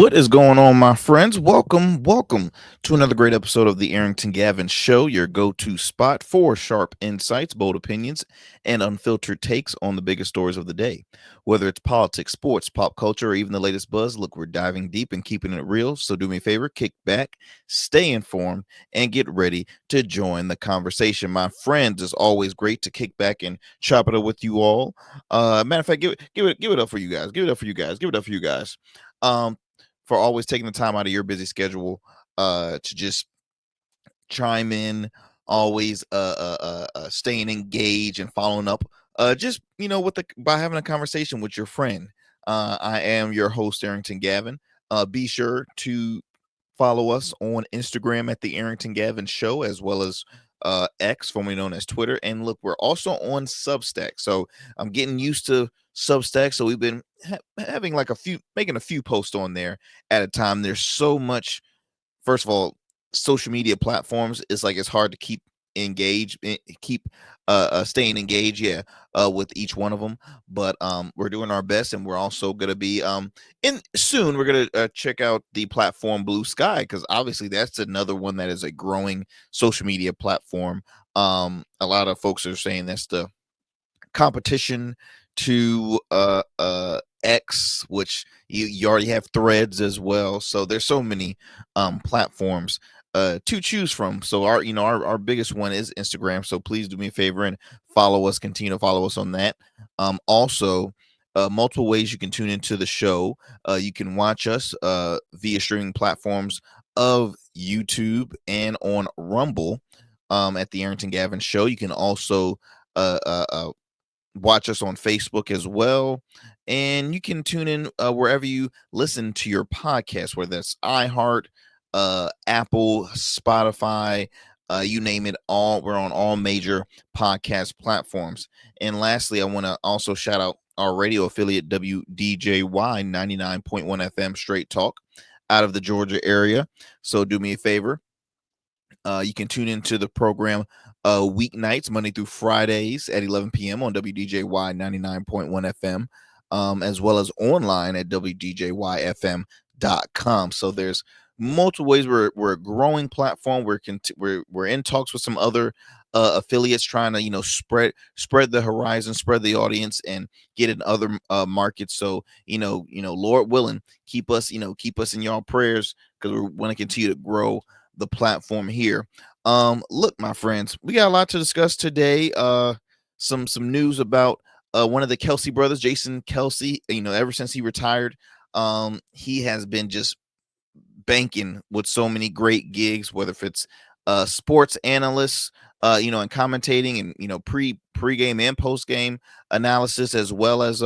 What is going on, my friends? Welcome to another great episode of the Arrington Gavin Show, your go to spot for sharp insights, bold opinions, and unfiltered takes on the biggest stories of the day. Whether it's politics, sports, pop culture, or even the latest buzz, look, we're diving deep and keeping it real. So do me a favor, kick back, stay informed, and get ready to join the conversation. My friends, it's always great to kick back and chop it up with you all. Matter of fact, give it up for you guys. Give it up for you guys. Give it up for you guys. Um, for always taking the time out of your busy schedule to just chime in, always staying engaged and following up. Just with the by having a conversation with your friend. I am your host, Arrington Gavin. Be sure to follow us on Instagram at the Arrington Gavin Show, as well as X, formerly known as Twitter. And look, we're also on Substack. So I'm getting used to Substack. So we've been having like making a few posts on there at a time. There's so much. First of all, social media platforms is like it's hard to keep engaged, keep staying engaged, with each one of them. But we're doing our best, and we're also gonna be in soon. We're gonna check out the platform Blue Sky because obviously that's another one that is a growing social media platform. A lot of folks are saying that's the competition to X, which you already have threads as well. So there's so many platforms to choose from. So our biggest one is Instagram. So please do me a favor and continue to follow us on that. Also multiple ways you can tune into the show. You can watch us via streaming platforms of YouTube and on Rumble at the Arrington Gavin Show. You can also watch us on Facebook as well. And you can tune in wherever you listen to your podcast, whether that's iHeart, Apple, Spotify, you name it, all we're on all major podcast platforms. And lastly, I want to also shout out our radio affiliate WDJY 99.1 FM Straight Talk out of the Georgia area. So do me a favor. You can tune into the program weeknights, Monday through Fridays at 11 p.m. on WDJY 99.1 FM, as well as online at WDJYFM.com. So there's multiple ways. We're a growing platform. We're in talks with some other affiliates trying to spread the horizon, spread the audience, and get in other markets. So Lord willing, keep us in y'all prayers because we want to continue to grow the platform here. Look, my friends, we got a lot to discuss today. Some news about one of the Kelsey brothers, Jason Kelsey. Ever since he retired, he has been just banking with so many great gigs, whether if it's sports analysts, and commentating, and pregame and postgame analysis, as well as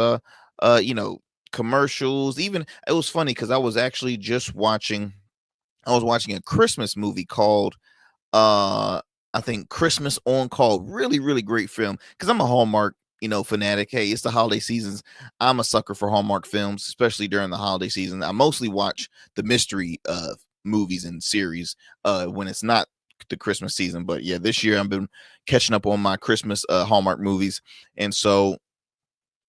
commercials. Even it was funny because I was actually just watching. I was watching a Christmas movie called I think Christmas on Call. Really, really great film. Because I'm a Hallmark, fanatic. Hey, it's the holiday seasons. I'm a sucker for Hallmark films, especially during the holiday season. I mostly watch the mystery movies and series when it's not the Christmas season. But yeah, this year I've been catching up on my Christmas Hallmark movies. And so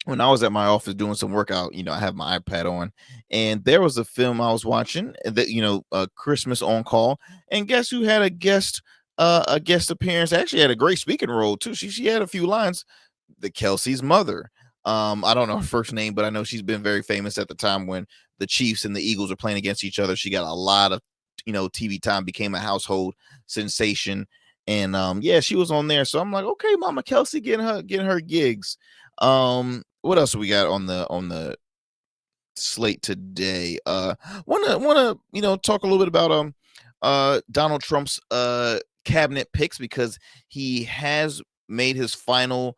when I was at my office doing some workout, I have my iPad on, and there was a film I was watching that Christmas on Call, and guess who had a guest appearance? Actually, had a great speaking role too. She had a few lines. The Kelsey's mother. I don't know her first name, but I know she's been very famous at the time when the Chiefs and the Eagles were playing against each other. She got a lot of TV time, became a household sensation, and yeah, she was on there. So I'm like, okay, Mama Kelsey getting her gigs. What else we got on the slate today? Wanna talk a little bit about Donald Trump's cabinet picks, because he has made his final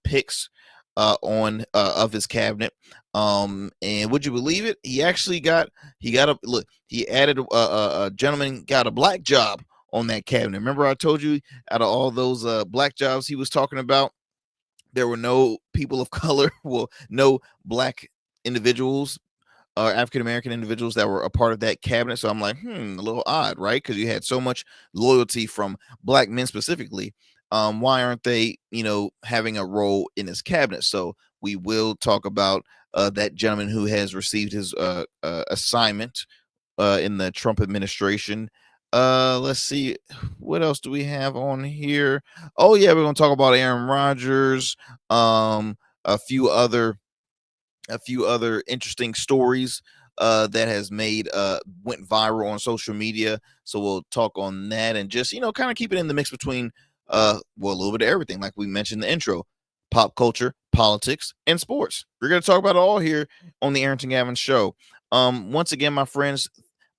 picks on of his cabinet. And would you believe it? He added a gentleman got a black job on that cabinet. Remember I told you out of all those black jobs he was talking about, there were no people of color, well, no black individuals or African American individuals that were a part of that cabinet. So I'm like, a little odd, right? Because you had so much loyalty from black men specifically. Why aren't they, having a role in this cabinet? So we will talk about that gentleman who has received his assignment in the Trump administration. Let's see, what else do we have on here? Oh yeah, we're gonna talk about Aaron Rodgers, um, a few other interesting stories that has made went viral on social media. So we'll talk on that and just kind of keep it in the mix between well, a little bit of everything, like we mentioned in the intro: pop culture, politics, and sports. We're gonna talk about it all here on the Arrington Gavin Show. Once again, my friends,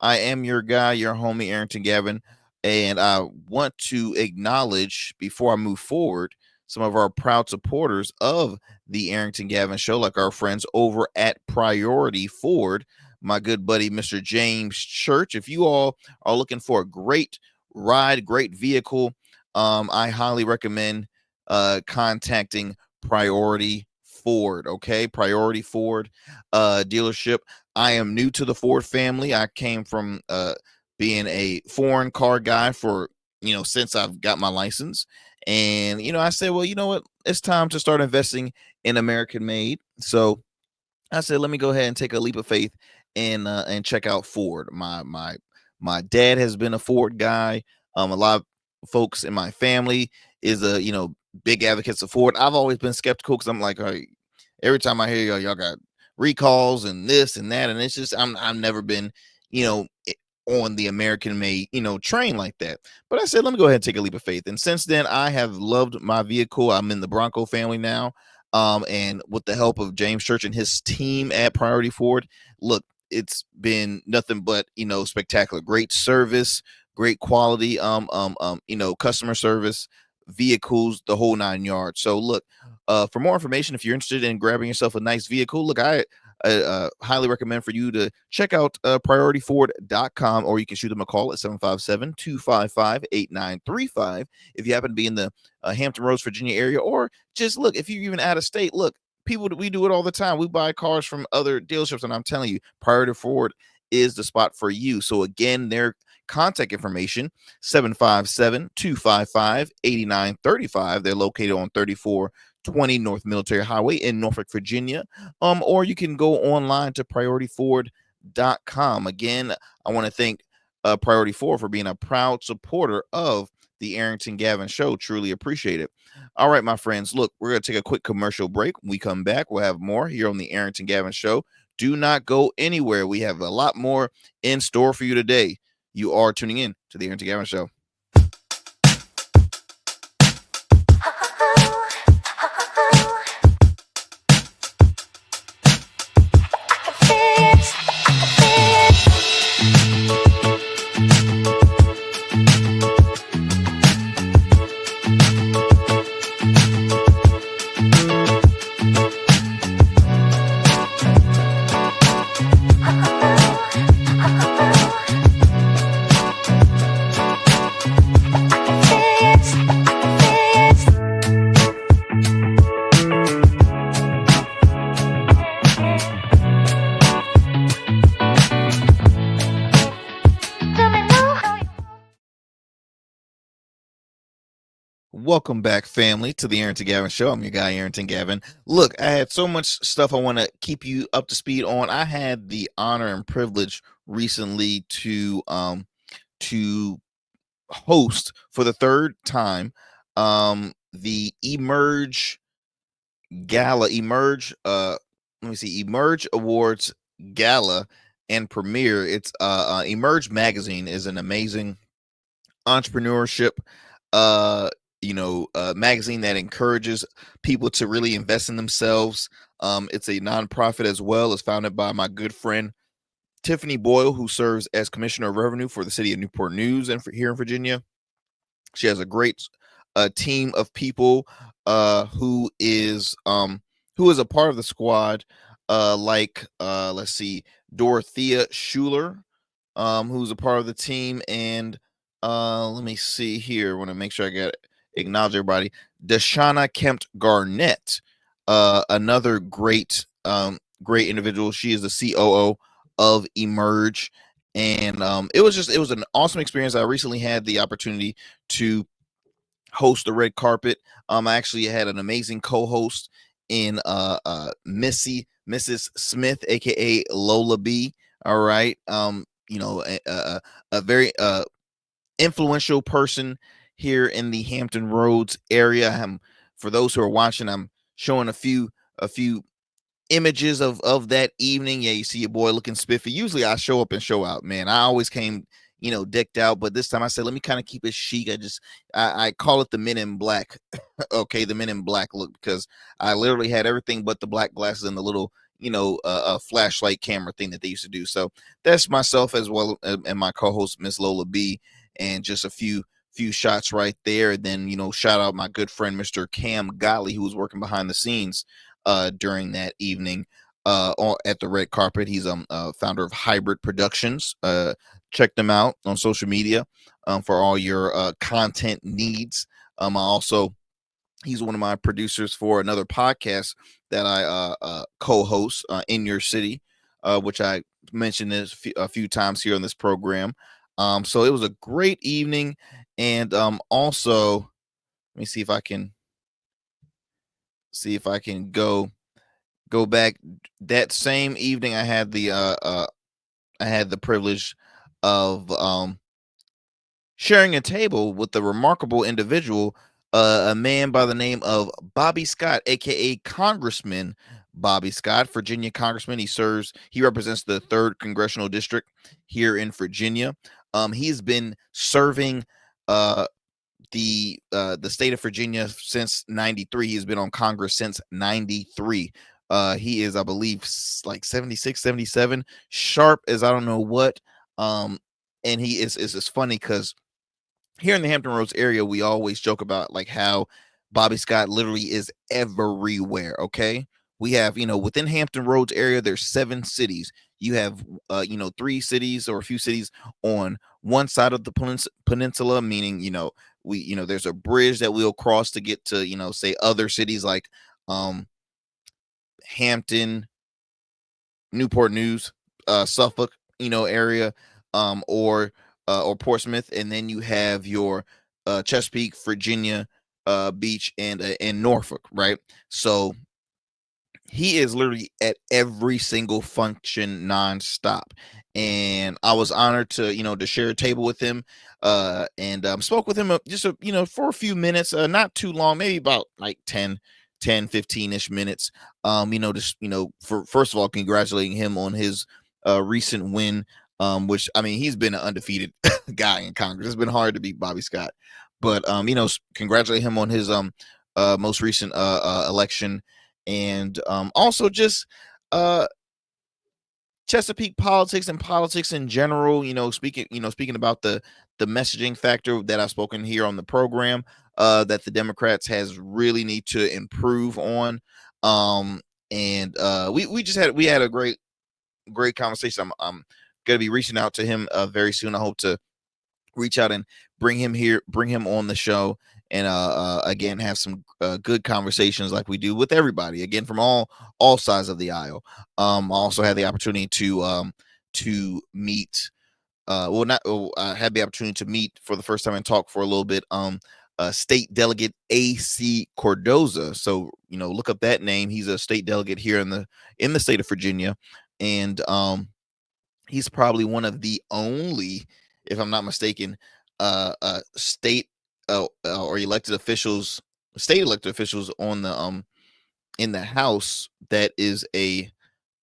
I am your guy, your homie, Arrington Gavin, and I want to acknowledge before I move forward some of our proud supporters of the Arrington Gavin Show, like our friends over at Priority Ford, my good buddy, Mr. James Church. If you all are looking for a great ride, great vehicle, I highly recommend contacting Priority Ford. Okay, Priority Ford dealership. I am new to the Ford family. I came from being a foreign car guy for since I've got my license. And I said, well, you know what? It's time to start investing in American made. So I said, let me go ahead and take a leap of faith and check out Ford. My dad has been a Ford guy. A lot of folks in my family is a big advocates of Ford. I've always been skeptical because I'm like, hey, every time I hear y'all got recalls and this and that, and it's just I've never been you know on the American made train like that. But I said, let me go ahead and take a leap of faith. And since then, I have loved my vehicle. I'm in the Bronco family now. And with the help of James Church and his team at Priority Ford, look, it's been nothing but spectacular. Great service, great quality, customer service, vehicles, the whole nine yards. So look, for more information, if you're interested in grabbing yourself a nice vehicle, look, I highly recommend for you to check out priorityford.com, or you can shoot them a call at 757-255-8935 if you happen to be in the Hampton Roads, Virginia area, or just look, if you're even out of state. Look, people, we do it all the time. We buy cars from other dealerships, and I'm telling you, Priority Ford is the spot for you. So again, their contact information: 757-255-8935. They're located on 3420 North Military Highway in Norfolk, Virginia. Or you can go online to priorityford.com. Again, I want to thank Priority Ford for being a proud supporter of the Arrington Gavin Show. Truly appreciate it. All right, my friends, look, we're going to take a quick commercial break. When we come back, we'll have more here on the Arrington Gavin Show. Do not go anywhere. We have a lot more in store for you today. You are tuning in to the Arrington Gavin Show. Welcome back, family, to the Arrington Gavin Show. I'm your guy, Arrington Gavin. Look, I had so much stuff I want to keep you up to speed on. I had the honor and privilege recently to host for the third time the Emerge Gala, Emerge Awards Gala and premiere. It's Emerge magazine is an amazing entrepreneurship magazine that encourages people to really invest in themselves. It's a nonprofit as well. It's founded by my good friend Tiffany Boyle, who serves as Commissioner of Revenue for the city of Newport News and here in Virginia. She has a great team of people who is a part of the squad, like let's see, Dorothea Schuler, who's a part of the team, and let me see here. I want to make sure I got acknowledge everybody. Deshauna Kempt Garnett, another great great individual. She is the COO of Emerge, and it was an awesome experience. I recently had the opportunity to host the red carpet. I actually had an amazing co-host in Missy Mrs. Smith, aka Lola B. All right. A very influential person here in the Hampton Roads area. For those who are watching, I'm showing a few images of that evening. Yeah, you see your boy looking spiffy. Usually I show up and show out, man. I always came, decked out, but this time I said, let me kind of keep it chic. I call it the Men in Black. Okay, the Men in Black look, because I literally had everything but the black glasses and the little, flashlight camera thing that they used to do. So that's myself, as well, and my co-host Miss Lola B, and just a few shots right there. And then, shout out my good friend Mr. Cam Gottlieb, who was working behind the scenes during that evening at the red carpet. He's founder of Hybrid Productions. Check them out on social media for all your content needs. I also He's one of my producers for another podcast that I co-host, in your city, which I mentioned this a few times here on this program. So it was a great evening, and also let me see if I can go back. That same evening, I had the privilege of sharing a table with a remarkable individual, a man by the name of Bobby Scott, aka Congressman Bobby Scott, Virginia Congressman. He represents the 3rd Congressional District here in Virginia. He's been serving uh, the state of Virginia since '93. He's been on Congress since '93. He is, I believe, like 76, 77, sharp as I don't know what. Um, and he is it's funny because here in the Hampton Roads area, we always joke about like how Bobby Scott literally is everywhere. Okay. We have, within Hampton Roads area, there's 7 cities. You have, 3 cities or a few cities on one side of the peninsula, meaning, there's a bridge that we'll cross to get to, say other cities like um, Hampton, Newport News, Suffolk, area, or Portsmouth, and then you have your Chesapeake, Virginia Beach, and Norfolk, right? So he is literally at every single function nonstop. And I was honored to, to share a table with him, and spoke with him just, for a few minutes, not too long, maybe about like 15-ish minutes. Just, for first of all, congratulating him on his recent win, which, I mean, he's been an undefeated guy in Congress. It's been hard to beat Bobby Scott, but, congratulate him on his most recent election, and also just uh Chesapeake politics and politics in general. Speaking about the messaging factor that I've spoken here on the program, that the Democrats has really need to improve on. And we had a great conversation. I'm gonna be reaching out to him very soon. I hope to reach out and bring him on the show, and again have some good conversations like we do with everybody, again, from all sides of the aisle. I also had the opportunity to meet, well, not I had the opportunity to meet for the first time and talk for a little bit, state delegate AC Cordoza. So, look up that name. He's a state delegate here in the state of Virginia, and he's probably one of the only, if I'm not mistaken, state or state elected officials on the in the House that is a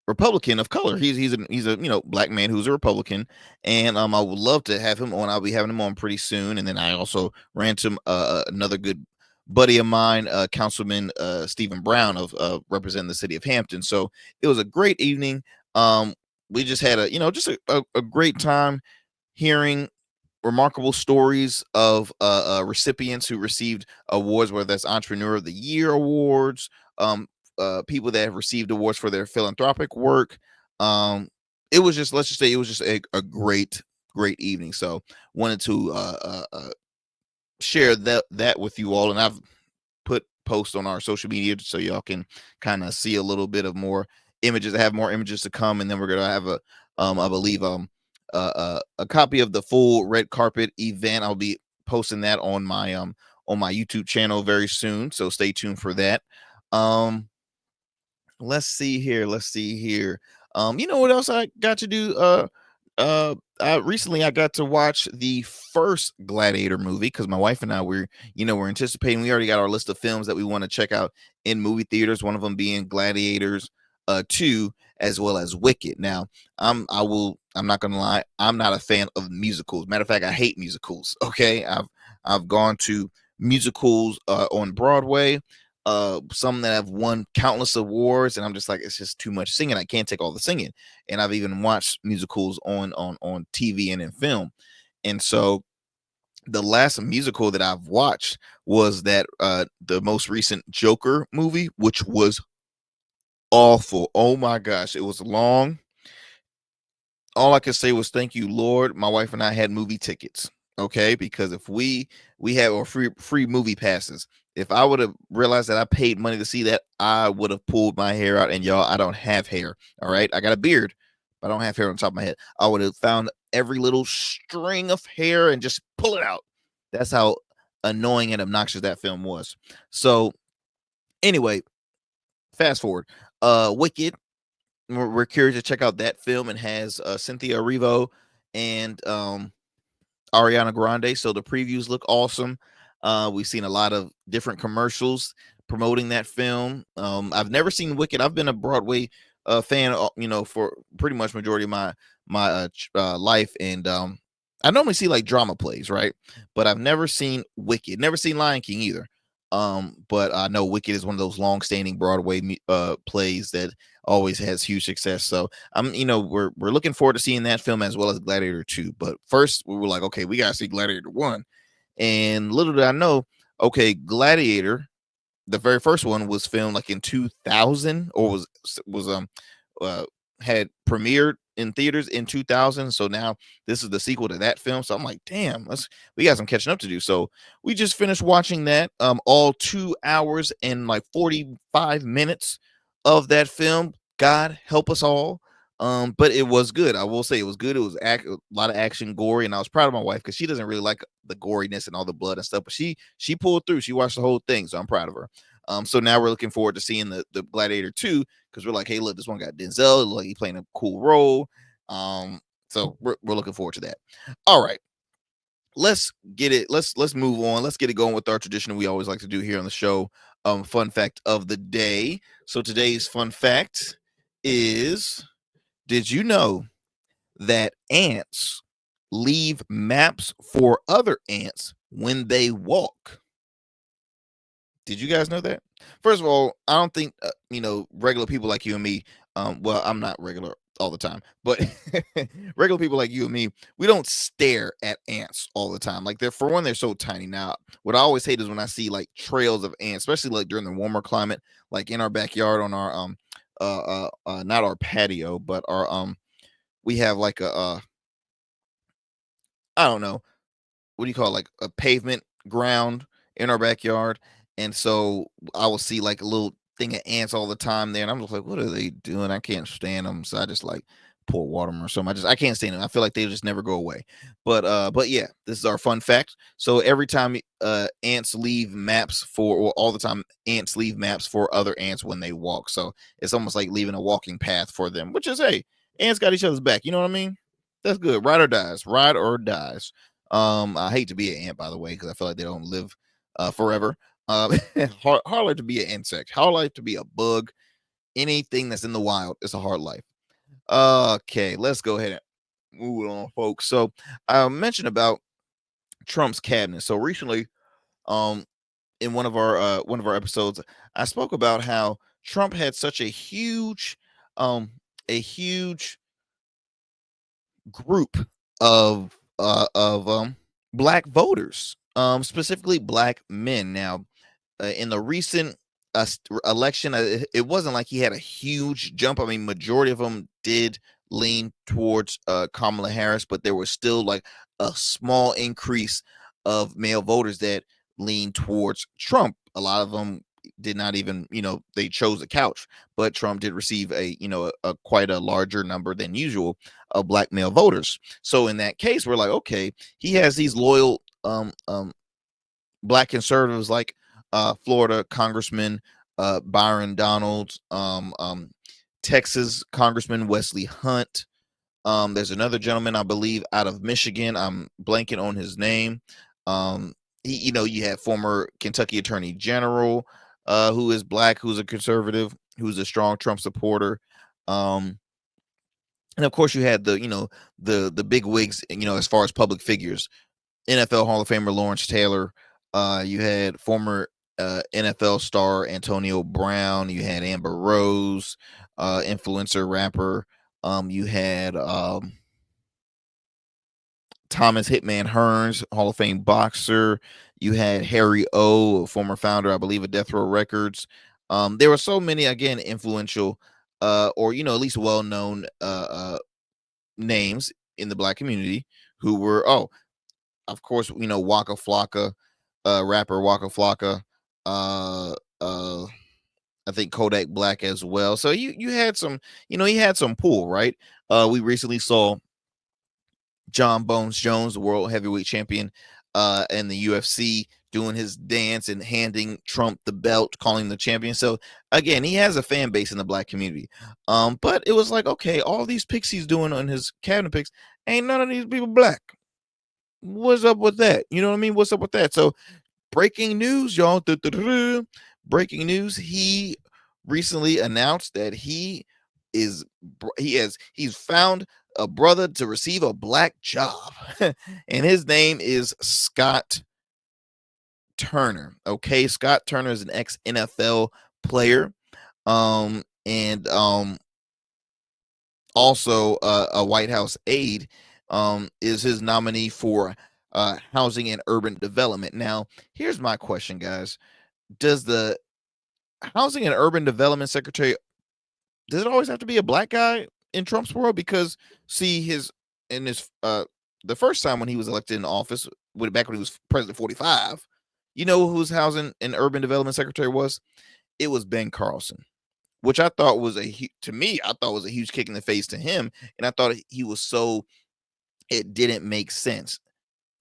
Republican of color. He's a black man who's a Republican, and I would love to have him on. I'll be having him on pretty soon. And then I also ran to another good buddy of mine, Councilman Stephen Brown of representing the city of Hampton. So it was a great evening. We just had a great time hearing remarkable stories of recipients who received awards, whether that's Entrepreneur of the Year awards, people that have received awards for their philanthropic work. It was just, let's just say, it was just a great evening. So wanted to share that with you all, and I've put posts on our social media so y'all can kind of see a little bit of more images. I have more images to come, and then we're gonna have I believe a copy of the full red carpet event. I'll be posting that on my YouTube channel very soon, so stay tuned for that. Um Let's see here. Let's see here. You know what else I got to do? Recently I got to watch the first Gladiator movie because my wife and I we're anticipating. We already got our list of films that we want to check out in movie theaters. One of them being Gladiators, 2, as well as Wicked. Now, I'm not gonna lie, I'm not a fan of musicals. Matter of fact, I hate musicals. Okay, I've gone to musicals on Broadway, some that have won countless awards, and I'm just like, it's just too much singing. I can't take all the singing. And I've even watched musicals on TV and in film. And so the last musical that I've watched was that the most recent Joker movie, which was awful. Oh my gosh, it was long. All I could say was thank you, Lord. My wife and I had movie tickets. Okay, because if we had or free movie passes, if I would have realized that I paid money to see that, I would have pulled my hair out. And y'all, I don't have hair. All right, I got a beard, but I don't have hair on top of my head. I would have found every little string of hair and just pull it out. That's how annoying and obnoxious that film was. So anyway, fast forward. Wicked, we're curious to check out that film, and has Cynthia Erivo and Ariana Grande. So the previews look awesome. We've seen a lot of different commercials promoting that film. I've never seen Wicked. I've been a Broadway fan, for pretty much majority of my life, and I normally see like drama plays, right? But I've never seen Wicked. Never seen Lion King either. But I know Wicked is one of those long-standing Broadway plays that always has huge success. So we're looking forward to seeing that film as well as Gladiator 2. But first we were like, okay, we gotta see Gladiator 1. And little did I know, okay, Gladiator, the very first one, was filmed like in 2000, or was uh had premiered in theaters in 2000. So now this is the sequel to that film. So I'm like, damn, we got some catching up to do. So we just finished watching that, all 2 hours and like 45 minutes of that film. God help us all. But it was good. I will say it was good. It was a lot of action, gory, and I was proud of my wife because she doesn't really like the goriness and all the blood and stuff. But she pulled through. She watched the whole thing, so I'm proud of her. So now we're looking forward to seeing the Gladiator 2, because we're like, hey, look, this one got Denzel. Like, he playing a cool role. So we're looking forward to that. All right, let's get it. Let's move on. Let's get it going with our tradition we always like to do here on the show. Fun fact of the day. So today's fun fact is: did you know that ants leave maps for other ants when they walk? Did you guys know that? First of all, I don't think regular people like you and me. Well, I'm not regular all the time, but regular people like you and me, we don't stare at ants all the time. Like, for one, they're so tiny. Now, what I always hate is when I see like trails of ants, especially like during the warmer climate, like in our backyard on our not our patio, but our we have like a I don't know, what do you call it, like a pavement ground in our backyard. And so I will see like a little thing of ants all the time there. And I'm just like, what are they doing? I can't stand them. So I just like pour water on 'em or something. I can't stand them. I feel like they just never go away. But yeah, this is our fun fact. So every time ants leave maps for, or all the time ants leave maps for other ants when they walk. So it's almost like leaving a walking path for them, which is, hey, ants got each other's back. You know what I mean? That's good. Ride or dies. Ride or dies. I hate to be an ant, by the way, because I feel like they don't live forever. Hard life to be an insect. Hard life to be a bug. Anything that's in the wild, it's a hard life. Okay, let's go ahead and move on, folks. So I mentioned about Trump's cabinet. So recently, um, in one of our episodes, I spoke about how Trump had such um a huge group of black voters, specifically black men. Now, in the recent election, it wasn't like he had a huge jump. I mean, majority of them did lean towards Kamala Harris, but there was still like a small increase of male voters that leaned towards Trump. A lot of them did not even, they chose the couch, but Trump did receive a quite a larger number than usual of black male voters. So in that case, we're like, okay, he has these loyal black conservatives like Florida Congressman Byron Donald, Texas Congressman Wesley Hunt. There's another gentleman, I believe, out of Michigan. I'm blanking on his name. You had former Kentucky Attorney General, who is black, who's a conservative, who's a strong Trump supporter. And of course, you had the big wigs, as far as public figures. NFL Hall of Famer Lawrence Taylor. You had former NFL star Antonio Brown. You had Amber Rose, influencer rapper. You had Thomas Hitman Hearns, Hall of Fame boxer. You had Harry O, former founder, I believe, of Death Row Records. There were so many, again, influential or at least well-known names in the black community who were, of course, Waka Flocka, rapper Waka Flocka, I think Kodak Black as well. So you had some, he had some pull, right? We recently saw John Bones Jones, the world heavyweight champion, in the UFC, doing his dance and handing Trump the belt, calling him the champion. So again, he has a fan base in the black community. But it was like, okay, all these picks he's doing on his cabinet picks, ain't none of these people black. What's up with that? You know what I mean? What's up with that? So breaking news, y'all. Breaking news. He recently announced that he's found a brother to receive a black job. And his name is Scott Turner. Okay, Scott Turner is an ex NFL player. And also a White House aide, is his nominee for housing and urban development. Now, here's my question, guys. Does the housing and urban development secretary, does it always have to be a black guy in Trump's world? Because see, the first time when he was elected in office, back when he was president 45, you know whose housing and urban development secretary was? It was Ben Carlson, which I thought was to me, I thought was a huge kick in the face to him, and I thought he was it didn't make sense.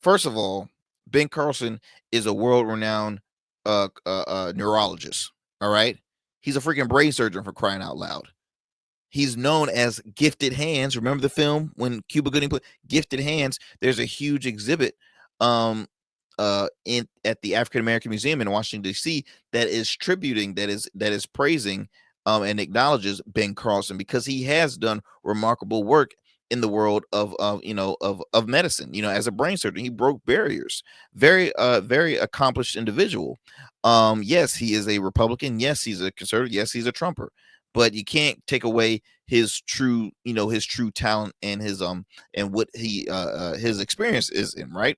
First of all, Ben Carlson is a world-renowned neurologist. All right, he's a freaking brain surgeon, for crying out loud. He's known as Gifted Hands. Remember the film when Cuba Gooding put Gifted Hands? There's a huge exhibit in at the African American Museum in Washington D.C. that is praising and acknowledges Ben Carlson, because he has done remarkable work in the world of medicine. As a brain surgeon, he broke barriers. Very accomplished individual. Yes, he is a Republican. Yes, he's a conservative. Yes, he's a Trumper. But you can't take away his true talent and his and what his experience is in, right?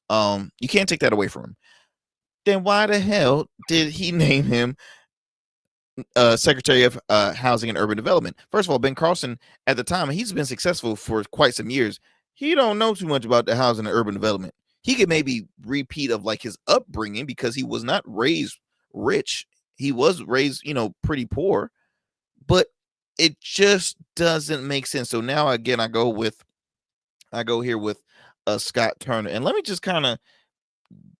You can't take that away from him. Then why the hell did he name him Secretary of Housing and Urban Development? First of all, Ben Carlson, at the time, he's been successful for quite some years. He don't know too much about the housing and urban development. He could maybe repeat of like his upbringing, because he was not raised rich. He was raised, pretty poor, but it just doesn't make sense. So now again, I go here with Scott Turner, and let me just kind of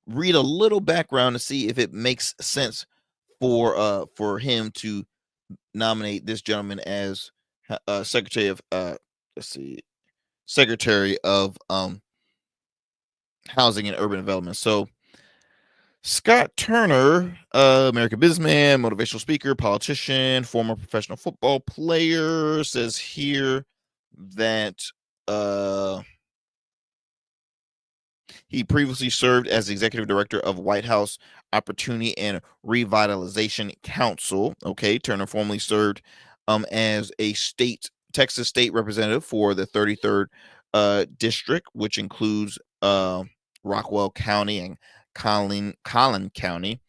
read a little background to see if it makes sense for him to nominate this gentleman as secretary of let's see secretary of housing and urban development. So Scott Turner, American businessman, motivational speaker, politician, former professional football player, says here that he previously served as executive director of White House Opportunity and Revitalization Council. Okay, Turner formerly served as a Texas state representative for the 33rd district, which includes Rockwell County and Collin County.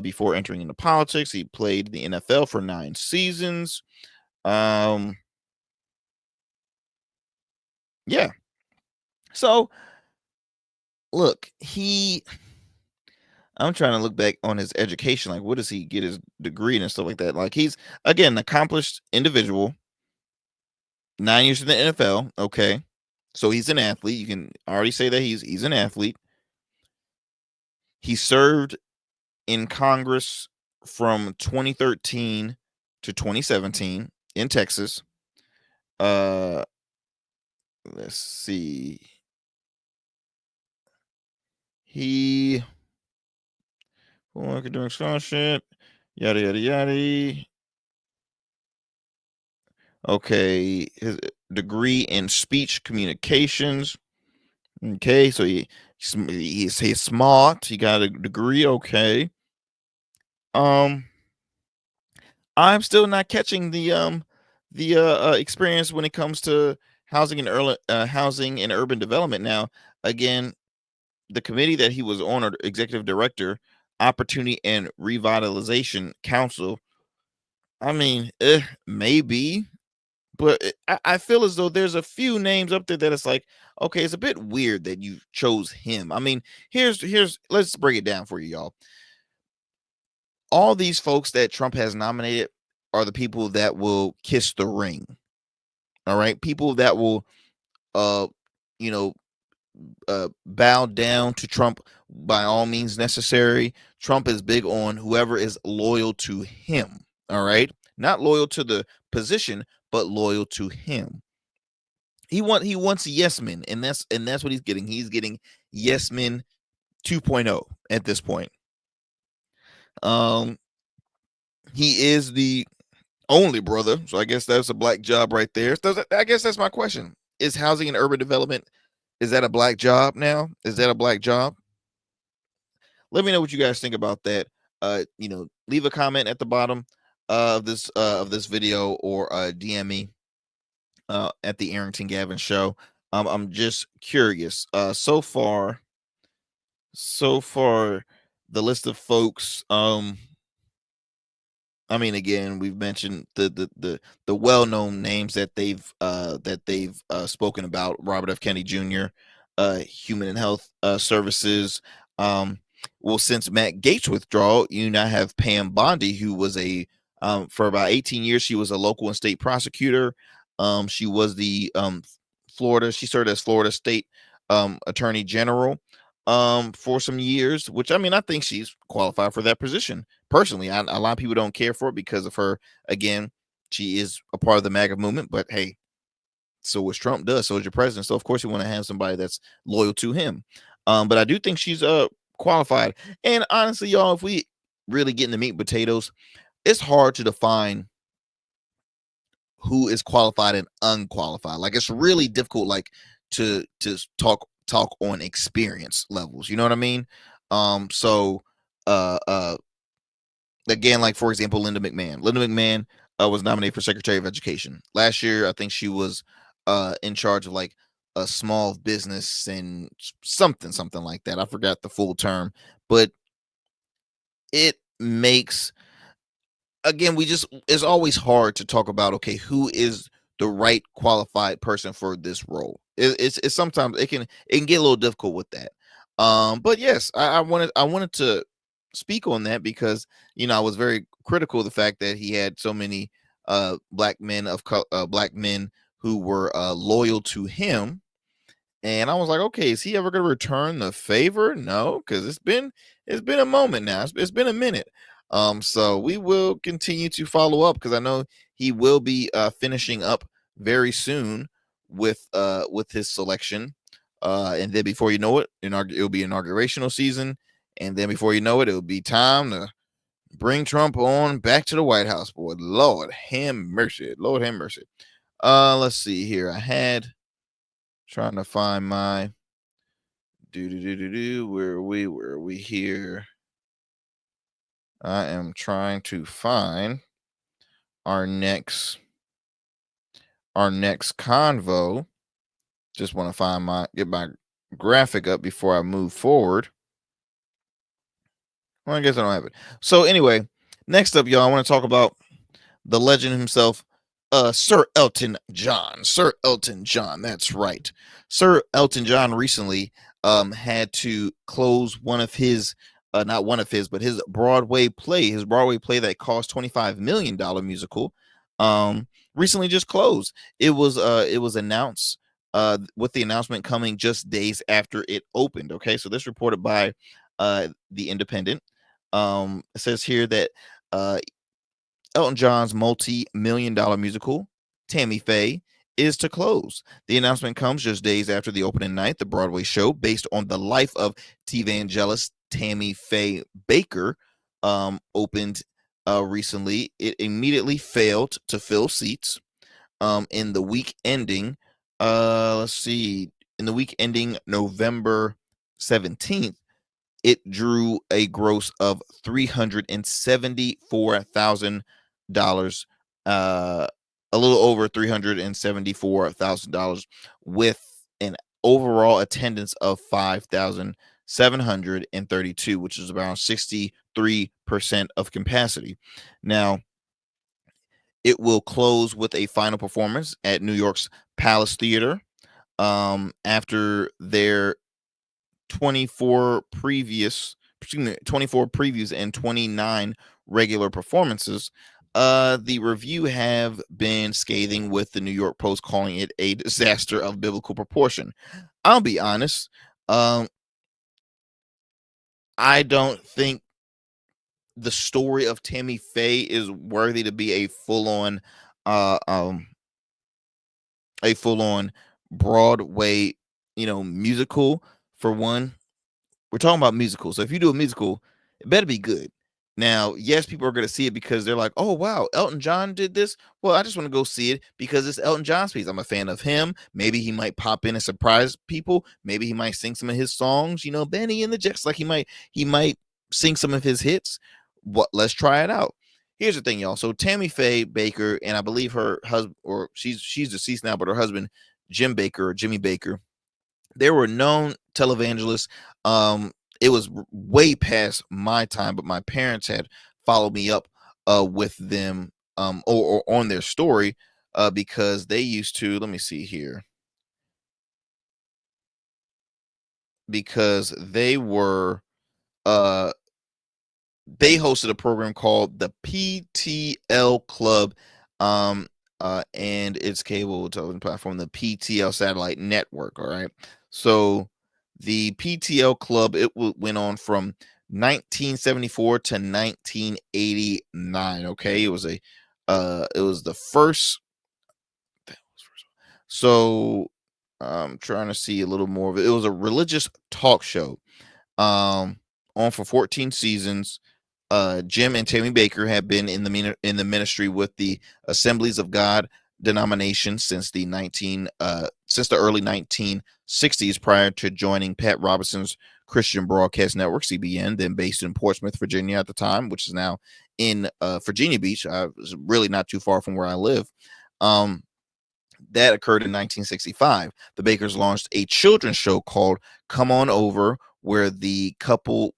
Before entering into politics, he played the NFL for 9 seasons. Yeah. So look, I'm trying to look back on his education. Like, what does he get his degree and stuff like that? Like, he's again an accomplished individual. 9 years in the NFL. Okay, so he's an athlete. You can already say that he's an athlete. He served in Congress from 2013 to 2017 in Texas. Uh, let's see. He academic scholarship, yada yada yada. Okay, his degree in speech communications. Okay, so he's smart. He got a degree. Okay. Um, I'm still not catching the experience when it comes to housing and urban development. Now, again, the committee that he was on, or executive director, Opportunity and Revitalization Council. I mean, maybe, but I feel as though there's a few names up there that it's like, okay, it's a bit weird that you chose him. I mean, here's let's break it down for you, y'all. All these folks that Trump has nominated are the people that will kiss the ring. All right, people that will, uh, you know, bow down to Trump by all means necessary. Trump is big on whoever is loyal to him. All right, not loyal to the position, but loyal to him. He wants yes men, and that's what he's getting. He's getting yes men 2.0 at this point. Um, he is the only brother, so I guess that's a black job right there. I guess that's my question: is housing and urban development, is that a black job now? Is that a black job? Let me know what you guys think about that. Leave a comment at the bottom of this video, or DM me at the Arrington Gavin show. I'm just curious. So far, the list of folks. I mean, again, we've mentioned the well-known names that they've spoken about. Robert F. Kennedy Jr., Human and Health Services. Um, well, since Matt Gaetz' withdrawal, you now have Pam Bondi, who was for about 18 years, she was a local and state prosecutor. She was the she served as Florida State Attorney General for some years, which, I mean, I think she's qualified for that position. Personally, a lot of people don't care for it because of her. Again, she is a part of the MAGA movement, but hey, so is Trump does, so is your president. So of course you want to have somebody that's loyal to him. But I do think she's qualified. And honestly, y'all, if we really get into meat and potatoes, it's hard to define who is qualified and unqualified. Like, it's really difficult, like, to talk on experience levels. You know what I mean? So uh uh again, like, for example, Linda McMahon. Linda McMahon was nominated for Secretary of Education last year. I think she was in charge of, like, a small business and something like that. I forgot the full term, but it makes, again, we just it's always hard to talk about, okay, who is the right qualified person for this role. It's sometimes it can get a little difficult with that. But yes, I wanted to speak on that because, I was very critical of the fact that he had so many black men who were loyal to him. And I was like, okay, is he ever going to return the favor? No, because it's been a moment now. It's been a minute. So we will continue to follow up, because I know he will be finishing up very soon with his selection. And then before you know it, it'll be inaugurational season, and then before you know it, it'll be time to bring Trump on back to the White House. Boy, Lord have mercy, Lord have mercy. Let's see here. I had trying to find my where are we here? I am trying to find our next convo. Just want to get my graphic up before I move forward. Well, I guess I don't have it. So anyway, next up, y'all, I want to talk about the legend himself, Sir Elton John. Sir Elton John, that's right. Sir Elton John recently had to close one of his, not one of his, but his Broadway play. His Broadway play that cost $25 million musical, recently just closed. It was announced, with the announcement coming just days after it opened. Okay, so this reported by the Independent. It says here that Uh, Elton John's multi-million-dollar musical, Tammy Faye, is to close. The announcement comes just days after the opening night. The Broadway show, based on the life of televangelist Tammy Faye Baker, opened recently. It immediately failed to fill seats. In the week ending, let's see, in the week ending November 17th, it drew a gross of $374,000, uh, a little over $374,000, with an overall attendance of 5,732, which is around 63% of capacity. Now, it will close with a final performance at New York's Palace Theater, after their 24 previous, excuse me, 24 previews and 29 regular performances. The review have been scathing, with the New York Post calling it a disaster of biblical proportion. I'll be honest. Um, I don't think the story of Tammy Faye is worthy to be uh, um, a full on Broadway, musical. For one, we're talking about musicals. So if you do a musical, it better be good. Now, yes, people are going to see it because they're like, "Oh wow, Elton John did this." Well, I just want to go see it because it's Elton John's piece. I'm a fan of him. Maybe he might pop in and surprise people. Maybe he might sing some of his songs. Benny and the Jets. Like he might sing some of his hits. What? Let's try it out. Here's the thing, y'all. So Tammy Faye Baker, and I believe her husband, or she's deceased now, but her husband Jim Baker, or Jimmy Baker, they were known televangelists. It was way past my time, but my parents had followed me up with them, or on their story, because they used to, let me see here, because uh they hosted a program called the PTL Club, and its cable television platform, the PTL Satellite Network. All right, so the PTL Club, went on from 1974 to 1989. Okay, it was the first. So I'm trying to see a little more of it. It was a religious talk show, um, on for 14 seasons. Jim and Tammy Baker have been in the ministry with the Assemblies of God denomination since the early 1960s, prior to joining Pat Robertson's Christian Broadcast Network, CBN, then based in Portsmouth, Virginia at the time, which is now in Virginia Beach. I was really not too far from where I live. Um, that occurred in 1965. The Bakers launched a children's show called Come On Over, where the couple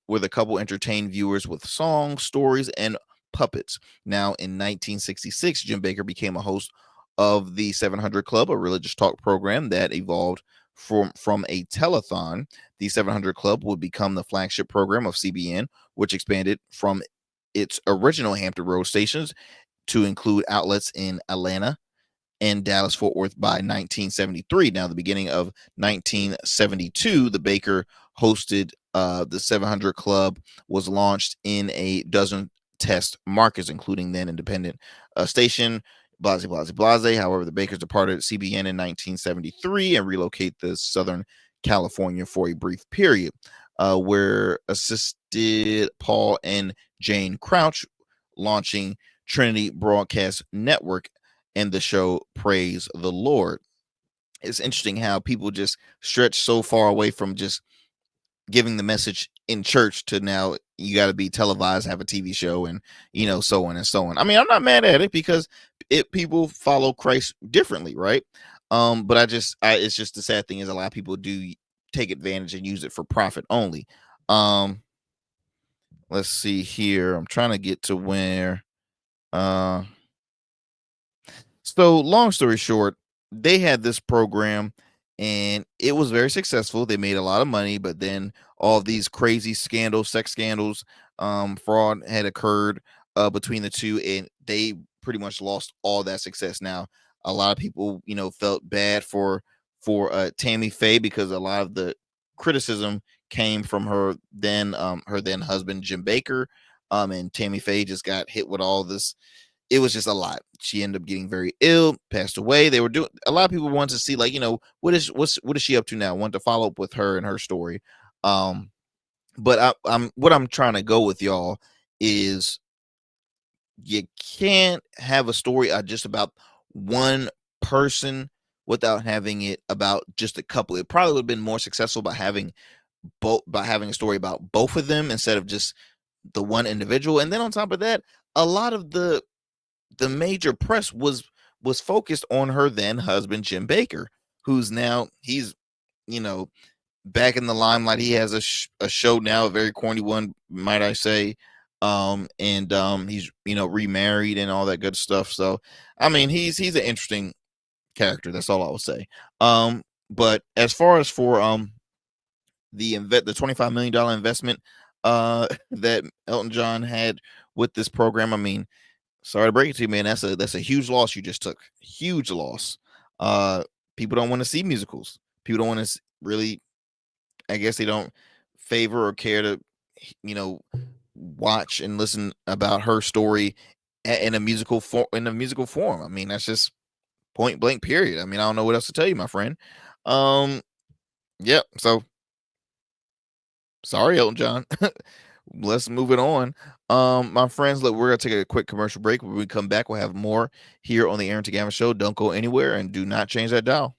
entertained viewers with songs, stories, and puppets. Now, in 1966, Jim Baker became a host of the 700 Club, a religious talk program that evolved from a telethon. The 700 Club would become the flagship program of CBN, which expanded from its original Hampton Road stations to include outlets in Atlanta and Dallas Fort Worth by 1973. Now, the beginning of 1972, the Baker hosted the 700 Club was launched in a dozen test markets, including then independent station Blase Blase Blase. However, the Bakers departed CBN in 1973 and relocate to Southern California for a brief period, where assisted Paul and Jane Crouch, launching Trinity Broadcast Network and the show Praise the Lord. It's interesting how people just stretch so far away from just giving the message in church to now you got to be televised, have a TV show, and so on and so on. I mean, I'm not mad at it because people follow Christ differently, right? But it's just the sad thing is a lot of people do take advantage and use it for profit only. Um, let's see here. I'm trying to get to where uh So, long story short, they had this program and it was very successful. They made a lot of money, but then all these crazy scandals, sex scandals, fraud had occurred between the two, and they pretty much lost all that success. Now, a lot of people, felt bad for Tammy Faye because a lot of the criticism came from her then husband Jim Baker. And Tammy Faye just got hit with all this. It was just a lot. She ended up getting very ill, passed away. They were doing a lot of people wanted to see, like, what is she up to now? Want to follow up with her and her story. Um, but I'm what I'm trying to go with y'all is you can't have a story just about one person without having it about just a couple. It probably would have been more successful by having a story about both of them instead of just the one individual. And then on top of that, a lot of the major press was focused on her then husband Jim Baker, who's now he's you know back in the limelight. He has a show now, a very corny one, might I say. And he's remarried and all that good stuff. So I mean, he's an interesting character. That's all I will say. But as far as for the $25 million investment that Elton John had with this program, I mean, sorry to break it to you, man. That's a huge loss you just took. Huge loss. Uh, People don't want to see musicals. People don't want to really. I guess they don't favor or care to, you know, watch and listen about her story in a musical form. I mean, that's just point blank. Period. I mean, I don't know what else to tell you, my friend. Um, yeah. So sorry, Elton John. Let's move it on. My friends, look, we're gonna take a quick commercial break. When we come back, we'll have more here on the Arrington Gavin Show. Don't go anywhere and do not change that dial.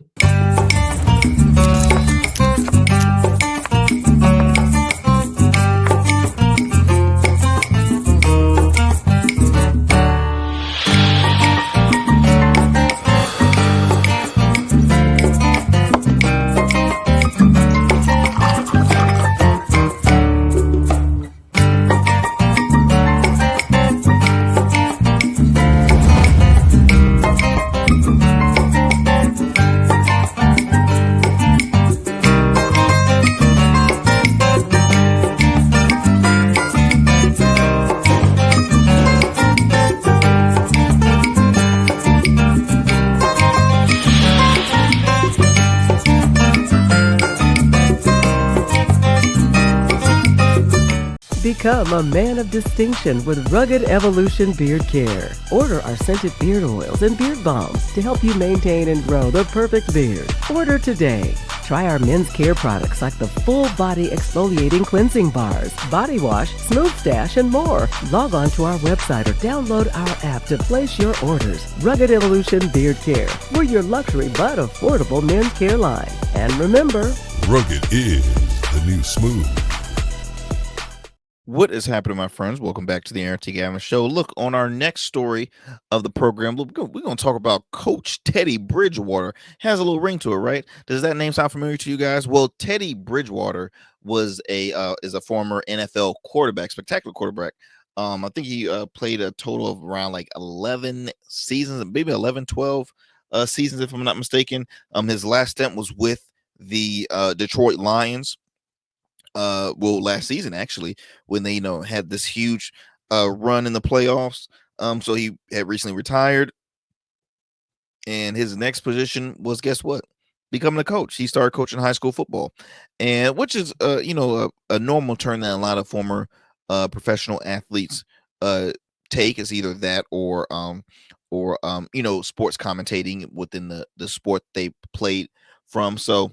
Become a man of distinction with Rugged Evolution Beard Care. Order our scented beard oils and beard balms to help you maintain and grow the perfect beard. Order today. Try our men's care products like the full body exfoliating cleansing bars, body wash, smooth stash, and more. Log on to our website or download our app to place your orders. Rugged Evolution Beard Care. We're your luxury but affordable men's care line. And remember, rugged is the new smooth. What is happening, my friends? Welcome back to the Arrington Gavin Show. Look, on our next story of the program, look, we're going to talk about Coach Teddy Bridgewater. Has a little ring to it, right? Does that name sound familiar to you guys? Well, Teddy Bridgewater is a former NFL quarterback, spectacular quarterback. I think he played a total of around like 11 seasons, maybe 11, 12 seasons, if I'm not mistaken. His last stint was with the Detroit Lions. Last season actually, when they had this huge run in the playoffs. So he had recently retired, and his next position was, guess what, becoming a coach. He started coaching high school football, and which is a normal turn that a lot of former professional athletes take, is either that or sports commentating within the sport they played from. So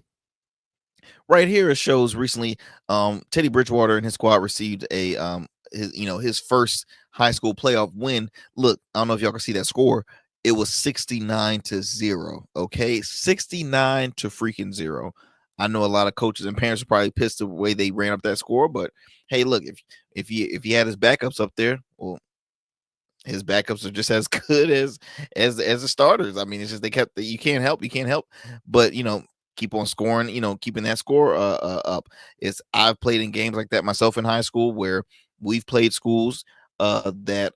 right here it shows recently Teddy Bridgewater and his squad received his first high school playoff win. Look, I don't know if y'all can see that score. It was 69-0. Okay, 69 to freaking 0. I know a lot of coaches and parents are probably pissed the way they ran up that score, but hey, look, if he had his backups up there, well, his backups are just as good as the starters. I mean, it's just you can't help, but keep on scoring, keeping that score up. I've played in games like that myself in high school, where we've played schools that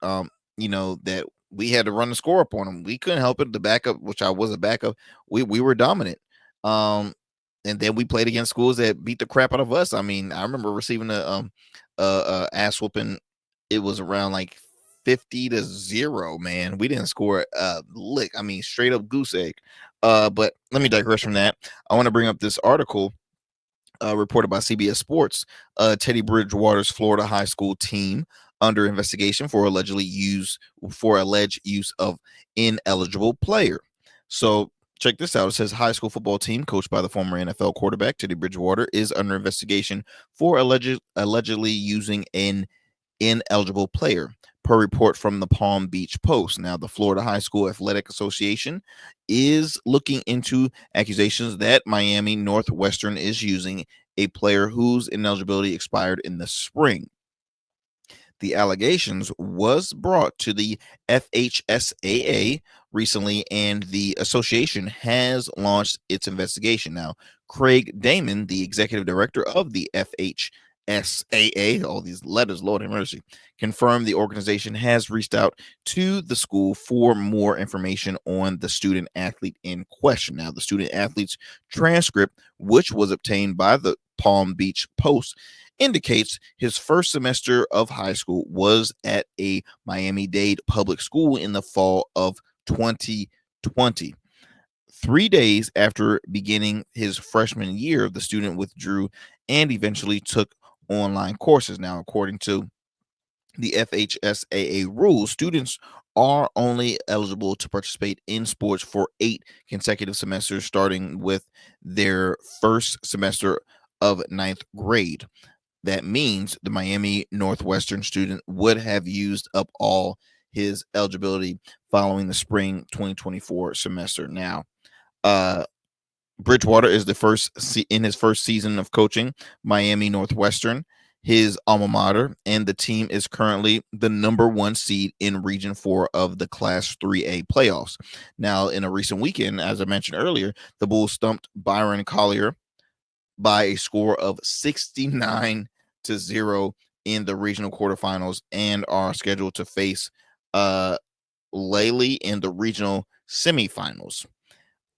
we had to run the score up on them. We couldn't help it. The backup, which I was a backup, we were dominant. And then we played against schools that beat the crap out of us. I mean, I remember receiving a ass whooping. It was around like 50-0, man. We didn't score a lick. I mean, straight up goose egg. But let me digress from that. I want to bring up this article reported by CBS Sports. Teddy Bridgewater's Florida high school team under investigation for alleged use of ineligible player. So check this out. It says high school football team coached by the former NFL quarterback Teddy Bridgewater is under investigation for allegedly using an ineligible player, per report from the Palm Beach Post. Now, the Florida High School Athletic Association is looking into accusations that Miami Northwestern is using a player whose ineligibility expired in the spring. The allegations was brought to the FHSAA recently, and the association has launched its investigation. Now, Craig Damon, the executive director of the FHSAA, all these letters, Lord have mercy, confirmed the organization has reached out to the school for more information on the student athlete in question. Now, the student athlete's transcript, which was obtained by the Palm Beach Post, indicates his first semester of high school was at a Miami-Dade public school in the fall of 2020. 3 days after beginning his freshman year, the student withdrew and eventually took online courses. Now, according to the FHSAA rules, students are only eligible to participate in sports for 8 consecutive semesters, starting with their first semester of ninth grade. That means the Miami Northwestern student would have used up all his eligibility following the spring 2024 semester. Now, Bridgewater is in his first season of coaching Miami Northwestern, his alma mater, and the team is currently the number 1 seed in Region 4 of the Class 3A playoffs. Now, in a recent weekend, as I mentioned earlier, the Bulls stumped Byron Collier by a score of 69-0 in the regional quarterfinals and are scheduled to face Lely in the regional semifinals.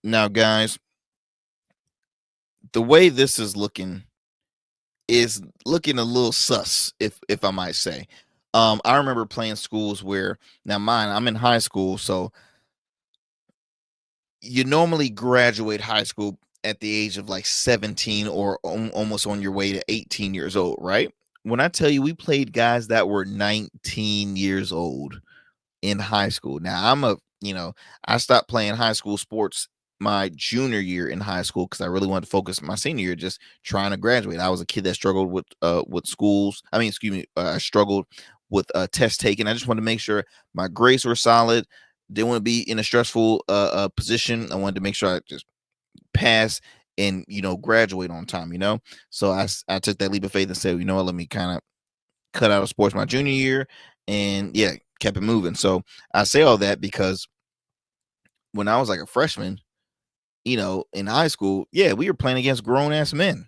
Now, guys, the way this is looking a little sus, if I might say. I remember playing schools where, now mine, I'm in high school, so you normally graduate high school at the age of like 17 or almost on your way to 18 years old, right? When I tell you we played guys that were 19 years old in high school. Now, I stopped playing high school sports my junior year in high school because I really wanted to focus my senior year just trying to graduate. I was a kid that struggled with schools. I mean, excuse me, I struggled with test taking. I just wanted to make sure my grades were solid. Didn't want to be in a stressful position. I wanted to make sure I just pass and graduate on time. So I took that leap of faith and said, you know what, let me kind of cut out of sports my junior year, and yeah, kept it moving. So I say all that because when I was like a freshman, in high school, yeah, we were playing against grown ass men.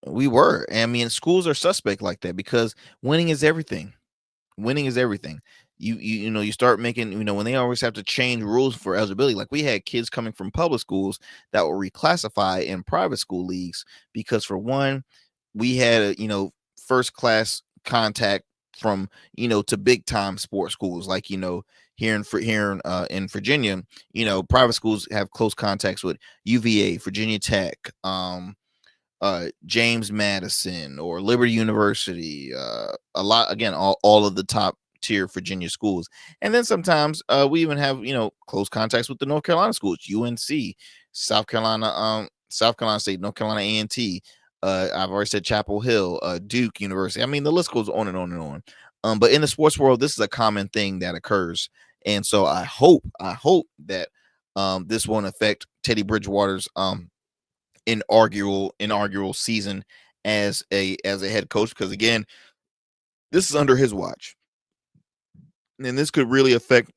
We were. And I mean, schools are suspect like that because winning is everything. Winning is everything. You start making, when they always have to change rules for eligibility. Like we had kids coming from public schools that will reclassify in private school leagues because, for one, we had first class contact from to big time sports schools, like here in Virginia, private schools have close contacts with UVA, Virginia Tech, James Madison, or Liberty University, a lot, again, all of the top tier Virginia schools. And then sometimes we even have close contacts with the North Carolina schools, UNC, South Carolina State, North Carolina A&T. I've already said Chapel Hill, Duke University. I mean, the list goes on and on and on. But in the sports world, this is a common thing that occurs, and so I hope that this won't affect Teddy Bridgewater's inaugural season as a head coach, because again, this is under his watch, and this could really affect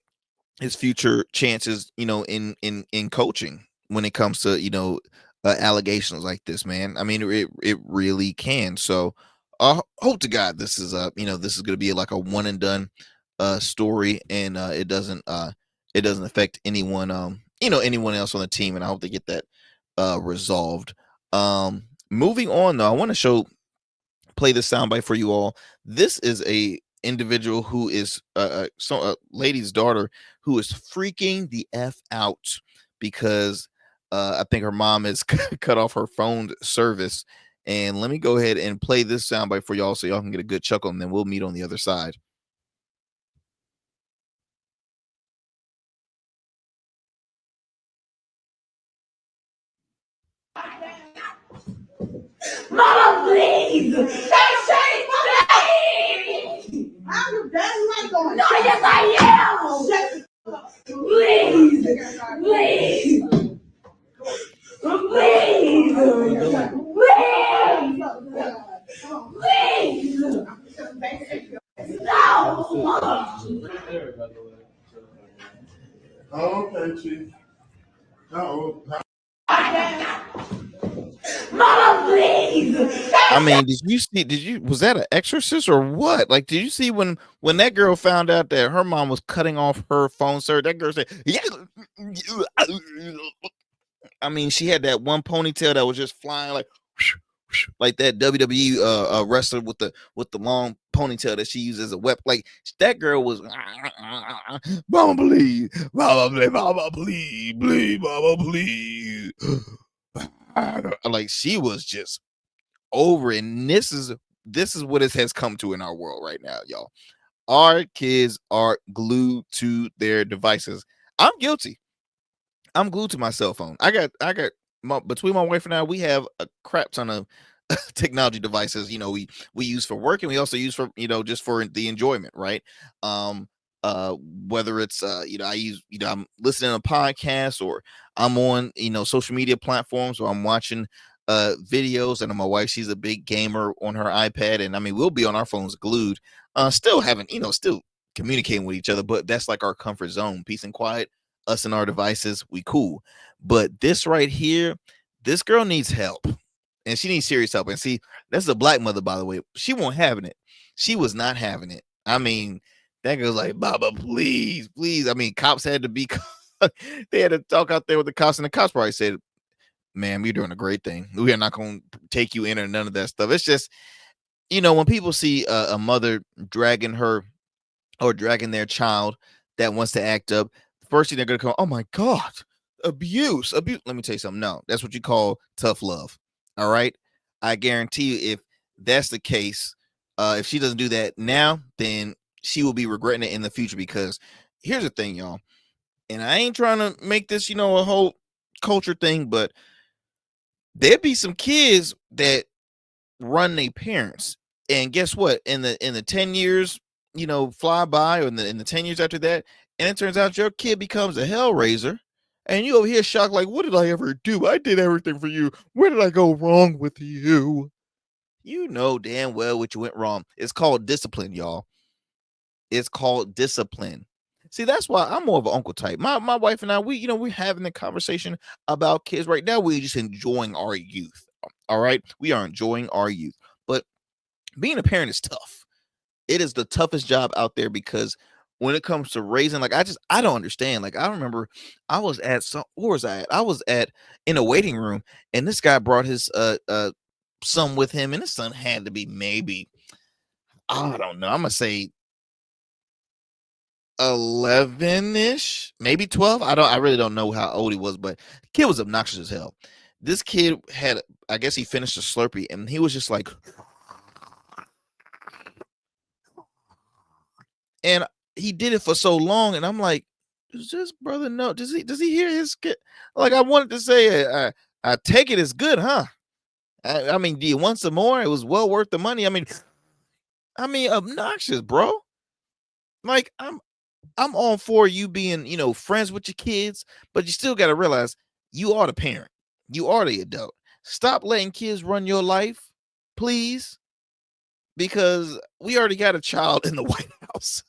his future chances, in coaching when it comes to allegations like this, man. I mean, it really can. So I hope to God this is this is going to be like a one and done story, and it doesn't affect anyone anyone else on the team, and I hope they get that resolved. Moving on though, I want to play this soundbite for you all. This is a individual who is a lady's daughter who is freaking the F out because I think her mom has cut off her phone service, And let me go ahead and play this soundbite for y'all so y'all can get a good chuckle, and then we'll meet on the other side. Mama, please! Don't say please! I'm not going. No, yes, I am! Please! Please! Please! Please! Please! No! Okay, Chief. Uh-oh. Mama, please! I mean, was that an exorcist or what? Like, did you see when that girl found out that her mom was cutting off her phone service? That girl said, yeah. I mean, she had that one ponytail that was just flying like that WWE wrestler with the long ponytail that she used as a weapon. Like that girl was mama please, mama please, please, mama please. Like she was just over it. And this is what it has come to in our world right now, y'all. Our kids are glued to their devices. I'm guilty. I'm glued to my cell phone. I got between my wife and I, we have a crap ton of technology devices. We use for work, and we also use for just for the enjoyment, right? Um, Whether it's I use I'm listening to podcasts, or I'm on social media platforms, or I'm watching videos. And my wife, she's a big gamer on her iPad, and I mean we'll be on our phones glued, still having still communicating with each other, but that's like our comfort zone, peace and quiet, us and our devices, we cool. But this right here, this girl needs help, and she needs serious help. And see, that's a black mother, by the way. She won't having it. She was not having it. I mean, that girl's like, Baba, please, please. I mean, cops had to be they had to talk out there with the cops, and the cops probably said, ma'am, you're doing a great thing. We are not going to take you in or none of that stuff. It's just, when people see a mother dragging their child that wants to act up, the first thing they're going to call, oh my God, abuse. Let me tell you something. No, that's what you call tough love. All right. I guarantee you, if that's the case, if she doesn't do that now, then she will be regretting it in the future. Because here's the thing, y'all, and I ain't trying to make this, a whole culture thing, but there'd be some kids that run their parents. And guess what? In the 10 years, fly by, or in the 10 years after that, and it turns out your kid becomes a hellraiser, and you over here shocked, like, what did I ever do? I did everything for you. Where did I go wrong with you? You know damn well what you went wrong. It's called discipline, y'all. It's called discipline. See, that's why I'm more of an uncle type. My wife and I, we're having a conversation about kids right now. We're just enjoying our youth. All right. We are enjoying our youth. But being a parent is tough. It is the toughest job out there, because when it comes to raising, like, I don't understand. Like, I remember I was at where was I at? I was in a waiting room, and this guy brought his son with him, and his son had to be maybe, I don't know, I'm gonna say 11-ish, maybe 12. I really don't know how old he was, but the kid was obnoxious as hell. This kid had, I guess he finished a Slurpee, and he was just like, and he did it for so long, and I'm like, does this brother know? Does he hear his kid? Like, I wanted to say, I take it as good, huh? I mean, do you want some more? It was well worth the money. I mean, obnoxious, bro. Like, I'm all for you being, friends with your kids, but you still got to realize you are the parent. You are the adult. Stop letting kids run your life, please, because we already got a child in the White House,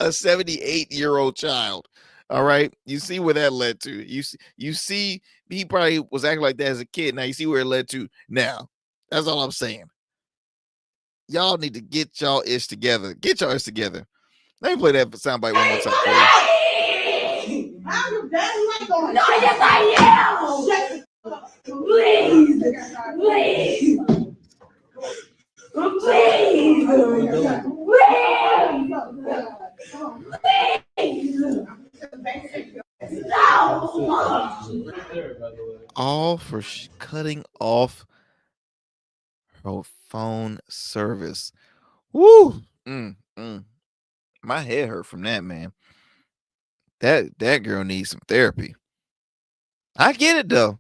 a 78-year-old child. All right. You see where that led to. You see, he probably was acting like that as a kid. Now you see where it led to now. That's all I'm saying. Y'all need to get y'all ish together. Get y'all ish together. Let me play that soundbite one more time for you. No, yes, I am! Please! Please! Please! Please! No! All for cutting off Bro, phone service. Woo! Mm, mm. My head hurt from that, man. That girl needs some therapy. I get it though.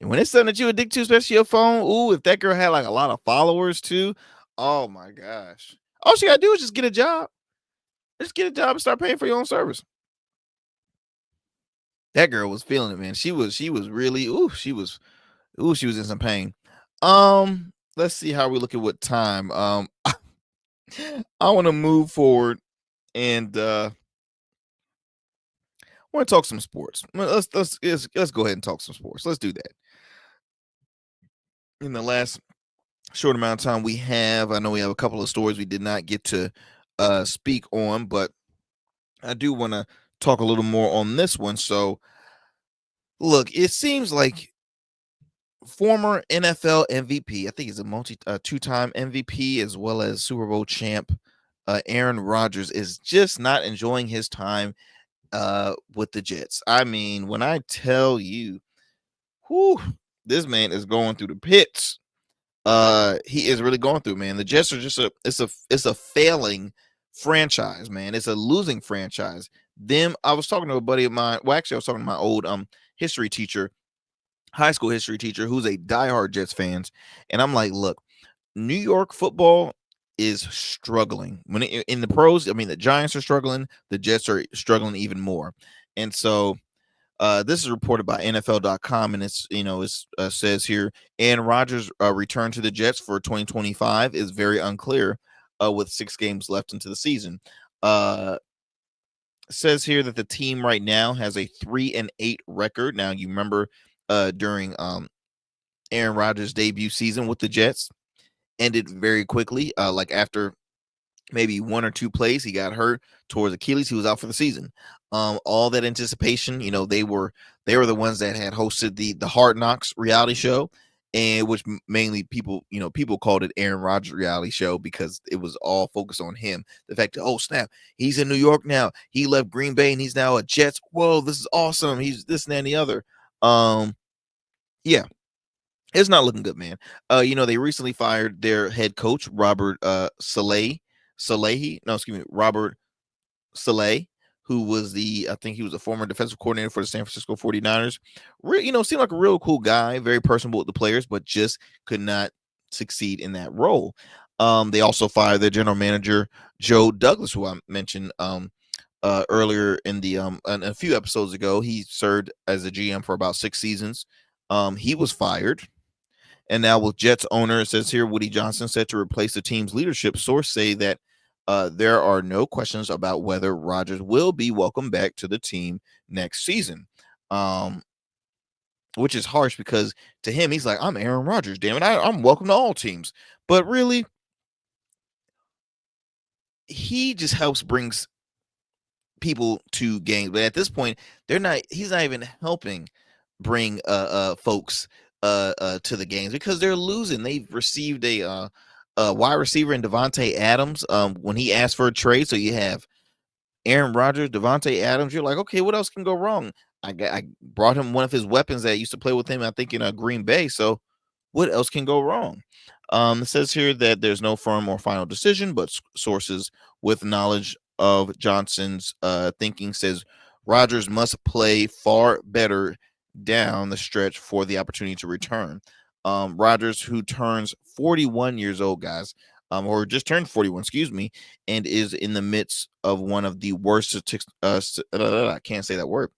And when it's something that you addict to, especially your phone, ooh, if that girl had like a lot of followers too, oh my gosh. All she gotta do is just get a job. Just get a job and start paying for your own service. That girl was feeling it, man. She was really she was in some pain. Let's see how we look at what time. I want to move forward and I want to talk some sports. Well, let's go ahead and talk some sports. Let's do that. In the last short amount of time we have, I know we have a couple of stories we did not get to speak on, but I do want to talk a little more on this one. So, look, it seems like former NFL MVP, I think he's a two-time MVP as well as Super Bowl champ, Aaron Rodgers is just not enjoying his time with the Jets. I mean, when I tell you, whew, this man is going through the pits. He is really going through, man. The Jets are just it's a failing franchise, man. It's a losing franchise. Them, I was talking to a buddy of mine. Well, actually, I was talking to my old history teacher, high school history teacher, who's a diehard Jets fans, and I'm like, look, New York football is struggling when in the pros. I mean, the Giants are struggling, the Jets are struggling even more, and so this is reported by NFL.com, and it's says here, and Rodgers' return to the Jets for 2025 is very unclear, with 6 games left into the season. Says here that the team right now has a 3-8 record. Now, you remember during Aaron Rodgers' debut season with the Jets, ended very quickly. Like after maybe 1 or 2 plays, he got hurt towards Achilles. He was out for the season. All that anticipation, they were the ones that had hosted the Hard Knocks reality show, and which mainly people called it Aaron Rodgers reality show because it was all focused on him. The fact that, oh snap, he's in New York now. He left Green Bay and he's now a Jets. Whoa, this is awesome. He's this and that and the other. Yeah, it's not looking good, man. They recently fired their head coach, Robert Salehi. No, excuse me, Robert Saleh, who was I think he was a former defensive coordinator for the San Francisco 49ers. Seemed like a real cool guy, very personable with the players, but just could not succeed in that role. They also fired their general manager, Joe Douglas, who I mentioned earlier in a few episodes ago. He served as a GM for about 6 seasons. He was fired. And now with Jets owner, it says here, Woody Johnson set to replace the team's leadership. Sources say that there are no questions about whether Rodgers will be welcomed back to the team next season. Which is harsh because to him, he's like, I'm Aaron Rodgers, damn it. I'm welcome to all teams. But really, he just helps brings people to games. But at this point, he's not even helping bring folks to the games because they're losing. They've received a wide receiver in Devontae Adams when he asked for a trade. So you have Aaron Rodgers, Devontae Adams. You're like, okay, what else can go wrong? I brought him one of his weapons that used to play with him, I think, in Green Bay. So what else can go wrong? It says here that there's no firm or final decision, but sources with knowledge of Johnson's thinking says Rodgers must play far better down the stretch for the opportunity to return. Rodgers, who turns 41 years old, guys, or just turned 41, excuse me, and is in the midst of one of the worst I can't say that word,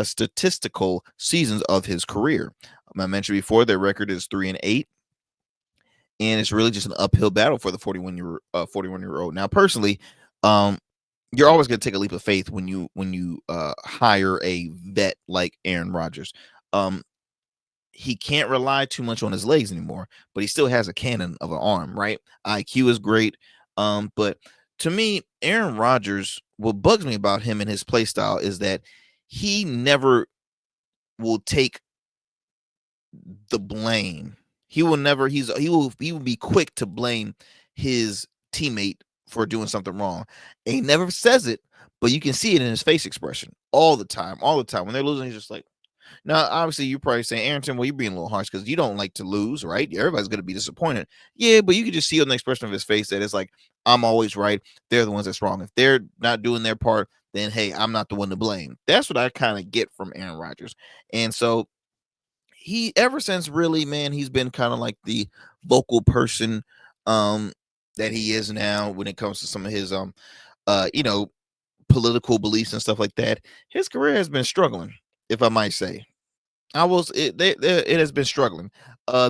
statistical seasons of his career. I mentioned before their record is 3-8, and it's really just an uphill battle for the 41-year-old. Now, personally, you're always going to take a leap of faith when you hire a vet like Aaron Rodgers. He can't rely too much on his legs anymore, but he still has a cannon of an arm, right? IQ is great. But to me, Aaron Rodgers, what bugs me about him and his play style is that he never will take the blame. He will never, he will be quick to blame his teammate for doing something wrong. And he never says it, but you can see it in his face expression all the time. When they're losing, he's just like, Now, obviously, you're probably saying, Arrington, well, you're being a little harsh because you don't like to lose, right? Everybody's going to be disappointed. Yeah, but you can just see on the expression of his face that it's like, I'm always right. They're the ones that's wrong. If they're not doing their part, then hey, I'm not the one to blame. That's what I kind of get from Aaron Rodgers. And so he, ever since really, man, he's been kind of like the vocal person um that he is now when it comes to some of his you know, political beliefs and stuff like that. His career has been struggling, if I might say. It has been struggling.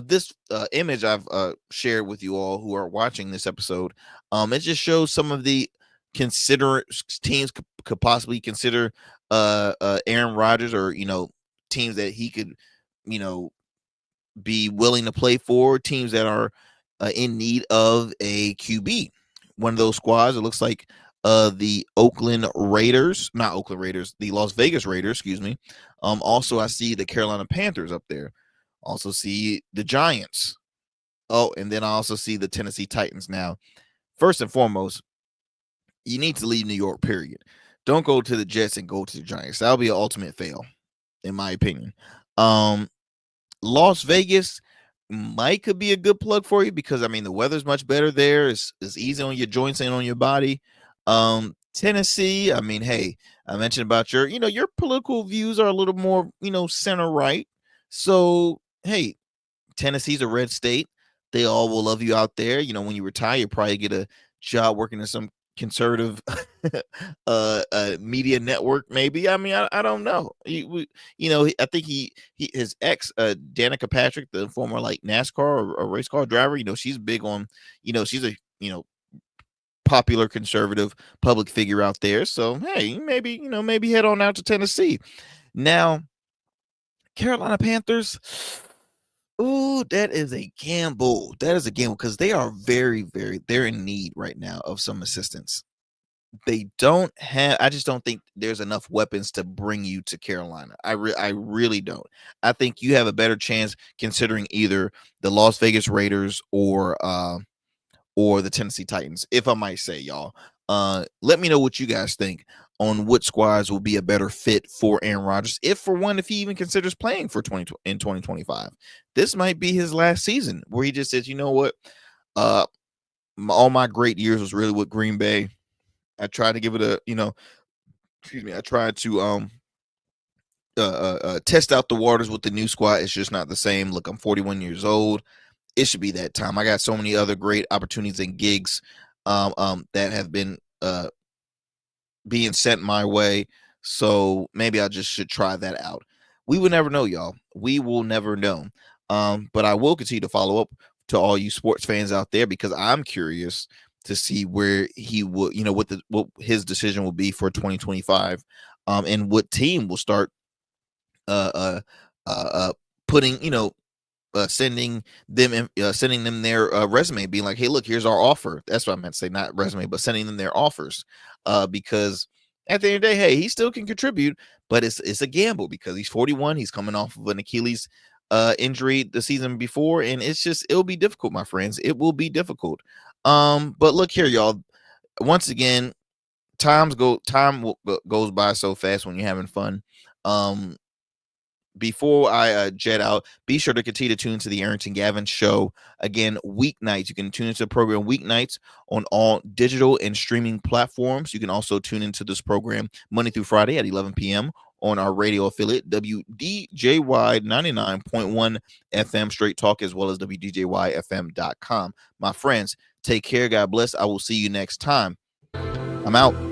This image I've shared with you all who are watching this episode, it just shows some of the consider teams could possibly consider Aaron Rodgers, or you know, teams that he could, you know, be willing to play for, teams that are in need of a QB. One of those squads, it looks like the Oakland Raiders, not Oakland Raiders, the Las Vegas Raiders, excuse me. Also, I see the Carolina Panthers up there. Also see the Giants. Oh, and then I also see the Tennessee Titans. Now, first and foremost, you need to leave New York, period. Don't go to the Jets and go to the Giants. That'll be an ultimate fail, in my opinion. Um, Las Vegas might could be a good plug for you because I mean the weather's much better there. It's easy on your joints and on your body. Tennessee, I mean, hey, I mentioned about your, you know, your political views are a little more, you know, center right. So hey, Tennessee's a red state. They all will love you out there. You know, when you retire, you probably get a job working in some conservative media network, maybe. I mean, I don't know. You know, I think his ex Danica Patrick, the former like NASCAR or race car driver, you know, she's big on, you know, she's a, you know, popular conservative public figure out there. So hey, maybe, you know, maybe head on out to Tennessee. Now, Carolina Panthers. Oh, that is a gamble. That is a gamble because they are they're in need right now of some assistance. They don't have, I just don't think there's enough weapons to bring you to Carolina. I really don't. I think you have a better chance considering either the Las Vegas Raiders or the Tennessee Titans, if I might say, y'all. Let me know what you guys think on what squads will be a better fit for Aaron Rodgers, if for one, if he even considers playing for 2025. This might be his last season where he just says, you know what, uh, all my great years was really with Green Bay. I tried to give it a, you know, excuse me, I tried to test out the waters with the new squad. It's just not the same. Look, I'm 41 years old. It should be that time. I got so many other great opportunities and gigs that have been being sent my way. So maybe I just should try that out. We will never know, y'all. We will never know. But I will continue to follow up to all you sports fans out there because I'm curious to see where he will, you know, what his decision will be for 2025, and what team will start uh uh putting, you know, sending them their resume, being like, hey, look, here's our offer. That's what I meant to say, not resume, but sending them their offers, because at the end of the day, hey, he still can contribute, but it's a gamble because he's 41. He's coming off of an Achilles injury the season before, and it'll be difficult, my friends. It will be difficult. But look here, y'all. Once again, goes by so fast when you're having fun. Before I jet out, be sure to continue to tune to the Arrington Gavin show. Again, weeknights. You can tune into the program weeknights on all digital and streaming platforms. You can also tune into this program Monday through Friday at 11 p.m. on our radio affiliate, WDJY 99.1 FM Straight Talk, as well as WDJYFM.com. My friends, take care. God bless. I will see you next time. I'm out.